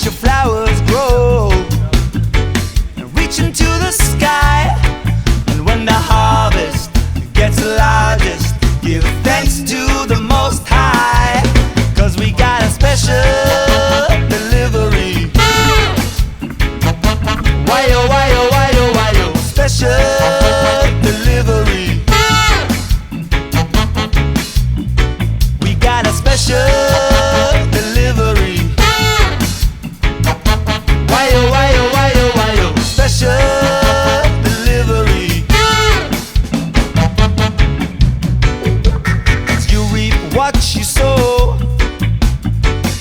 your flowers grow and reach into the sky. And when the harvest gets largest, give thanks to the Most High, 'cause we got a special delivery. Why oh, why oh, why oh, why oh, special delivery. We got a special delivery. Why oh, why oh, why oh, why oh, special delivery. You reap what you sow.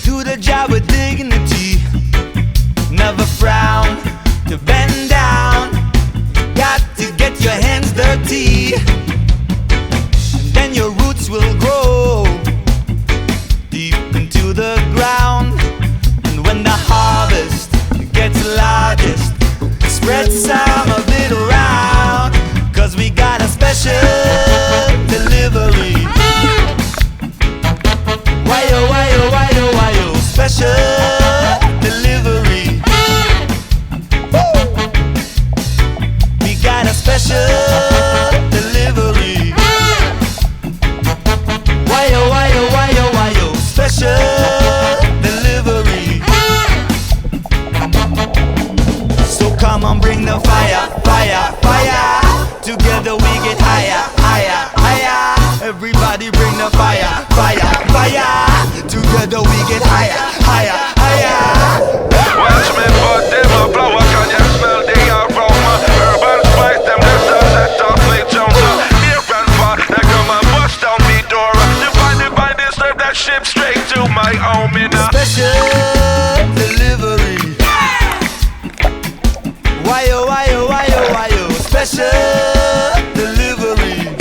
Do the job with dignity. Never frown to bend down. Got to get your hands dirty, and then your roots will grow deep into the ground. And when the harvest gets largest, spread some of it around, 'cause we got a special delivery. Why oh, why oh, why oh, why oh, special delivery. Woo! We got a special delivery. Why oh, why oh, why oh, why oh, special delivery. So come on, bring the fire, fire, fire. Together we get higher, higher, higher. Everybody bring the fire, fire, fire. Together we get higher, higher, higher. Watch me put them a blower, can you smell the aroma? Urban spice, them just a set off me Jones. Here and far, they come and bust down me door. Divide this, serve that ship straight to my home in a special delivery. Why oh, why oh, why oh, why oh, special delivery.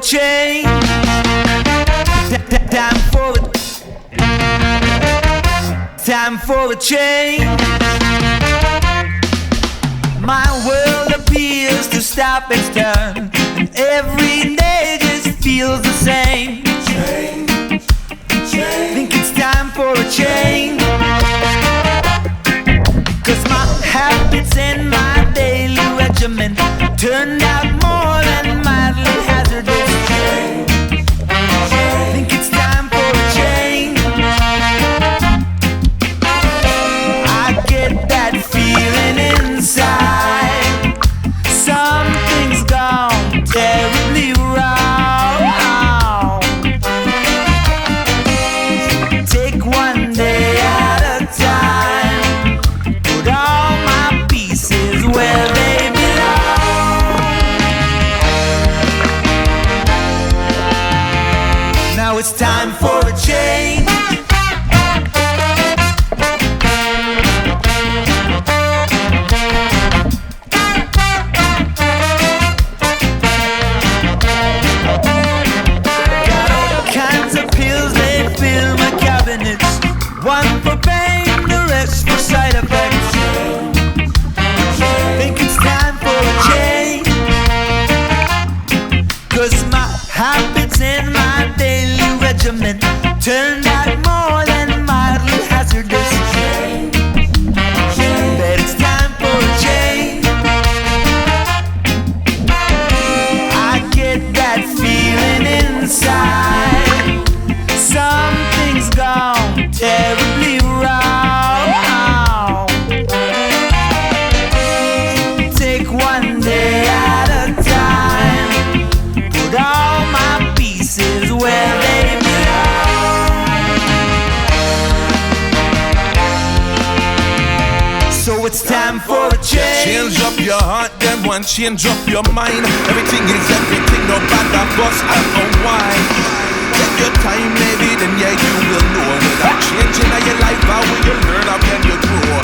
change. Time for a change. My world appears to stop its turn, and every day just feels the same. Change. Think it's time for a change. 'Cause my habits and my daily regimen turned out more than mildly hazardous. Think it's time for a change. I get that feeling inside. Something's gone terribly wrong. Take one day at a time. Put all my pieces where they belong. Now it's time for a change. Got all kinds of pills, they fill my cabinets. One for pain, the rest for side effects. Think it's time for a change. 'Cause my habits and my daily regimen turned out more than mildly hazardous. But it's time for a change. I get that feeling inside. Something's gone terribly wrong. Take one day at a time. Put all my pieces where they belong. So it's time for a change. Change up your heart, then one change up your mind. Everything is everything, no bother, bust and unwind. Take your time, maybe, then yeah, you will know. Without changing of your life, how will you learn, how can you grow?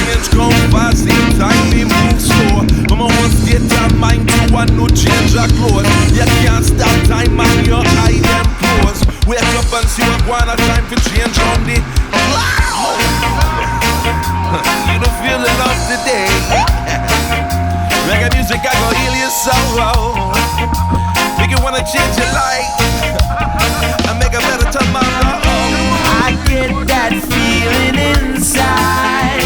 Change come fast, same time we move slow. From a one state of mind to a new change of clothes. You can't stop time on your eye, them close. Wake up and see what one time for change on the you don't feel the love today. Reggae music, I go heal your sorrow. Make you wanna change your life and make a better tomorrow. I get that feeling inside.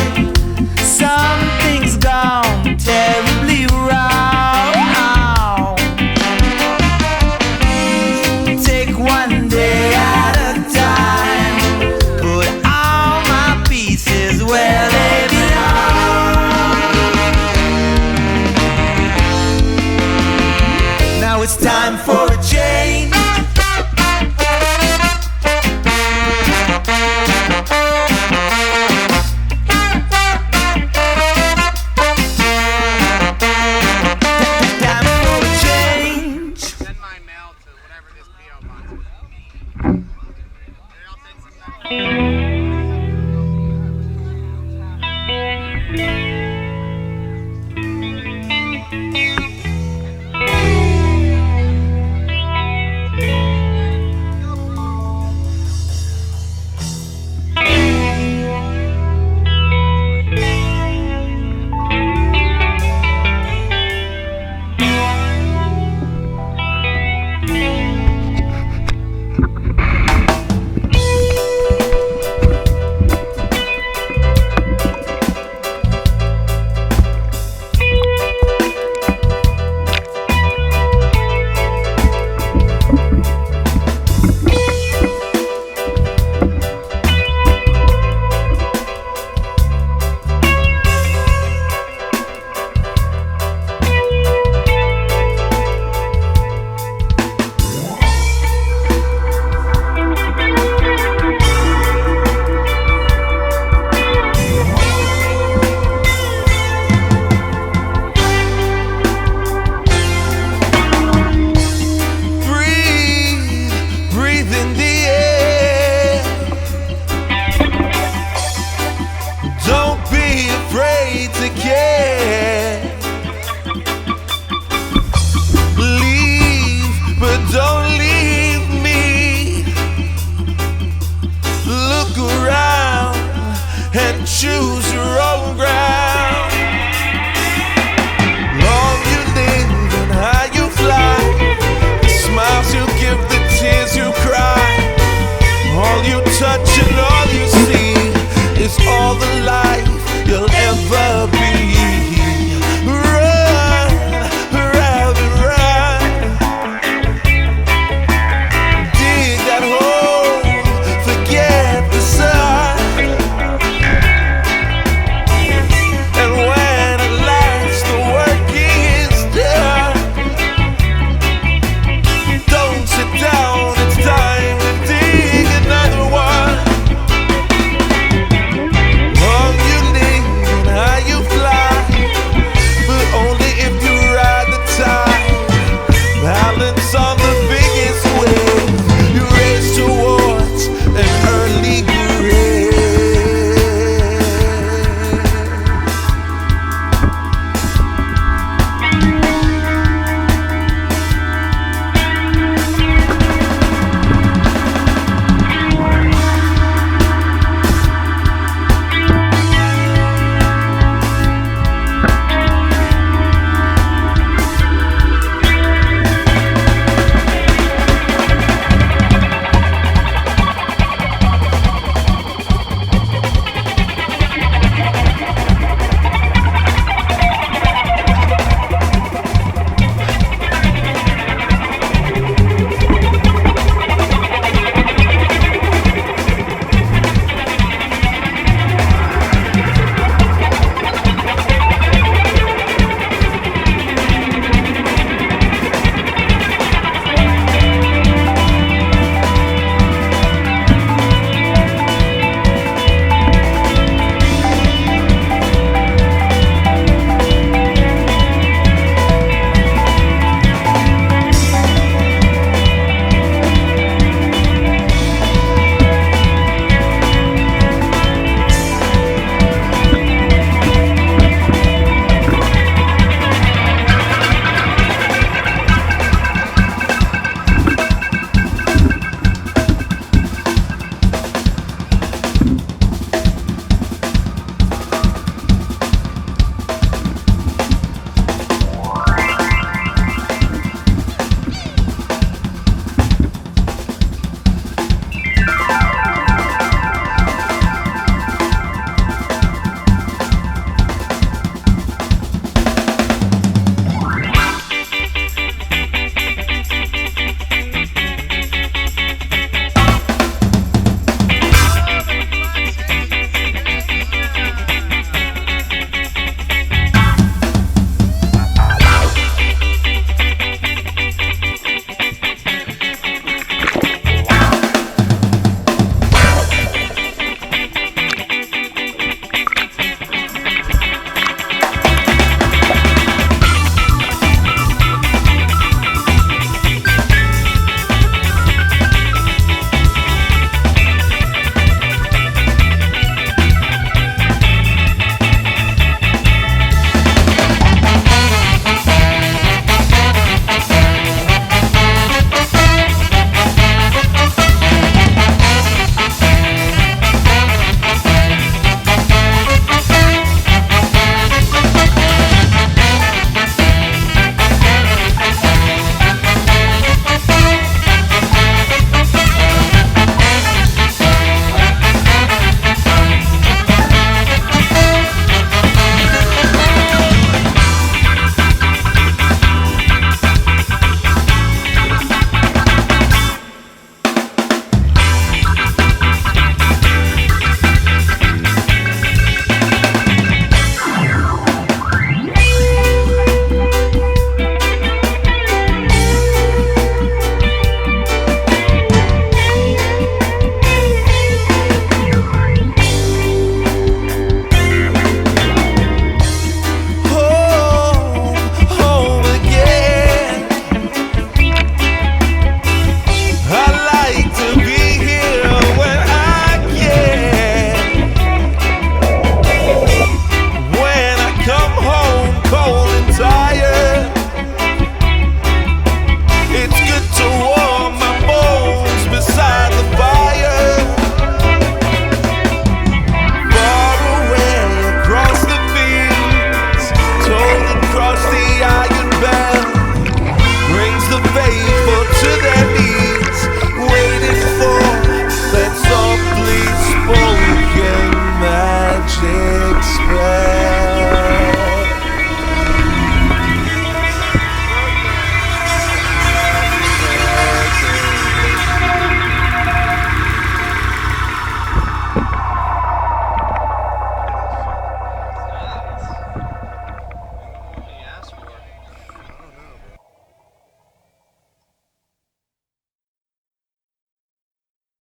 Something's gone terribly wrong. Take one day at a time. Put all my pieces where they belong. Now it's time for a change. Time for a change. Send my mail to whatever this PO box is. I'll send some and choose your own ground. Long you live and high you fly, the smiles you give, the tears you cry. All you touch and all you see is all the